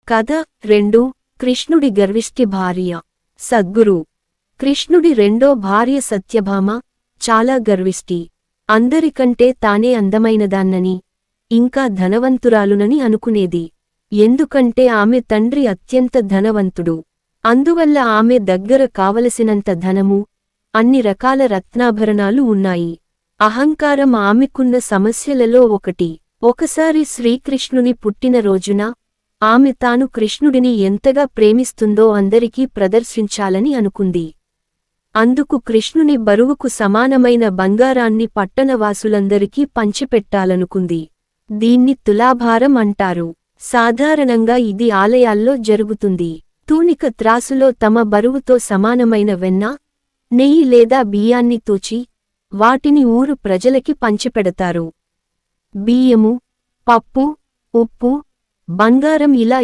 కథ 2 కృష్ణుడి గర్విష్టి భార్య. సద్గురు. కృష్ణుడి రెండో భార్య సత్యభామ చాలా గర్విష్టి. అందరికంటే తానే అందమైనదాన్నని, ఇంకా ధనవంతురాలునని అనుకునేది. ఎందుకంటే ఆమె తండ్రి అత్యంత ధనవంతుడు. అందువల్ల ఆమె దగ్గర కావలసినంత ధనము, అన్ని రకాల రత్నాభరణాలు ఉన్నాయి. అహంకారం ఆమెకున్న సమస్యలలో ఒకటి. ఒకసారి శ్రీకృష్ణుని పుట్టినరోజున ఆమె తాను కృష్ణుడిని ఎంతగా ప్రేమిస్తుందో అందరికీ ప్రదర్శించాలని అనుకుంది. అందుకు కృష్ణుని బరువుకు సమానమైన బంగారాన్ని పట్టణవాసులందరికీ పంచిపెట్టాలనుకుంది. దీన్ని తులాభారం అంటారు. సాధారణంగా ఇది ఆలయాల్లో జరుగుతుంది. తూనిక త్రాసులో తమ బరువుతో సమానమైన వెన్న, నెయ్యి లేదా బియ్యాన్ని తూచి వాటిని ఊరు ప్రజలకి పంచిపెడతారు. బియ్యము, పప్పు, ఉప్పు, బంగారం ఇలా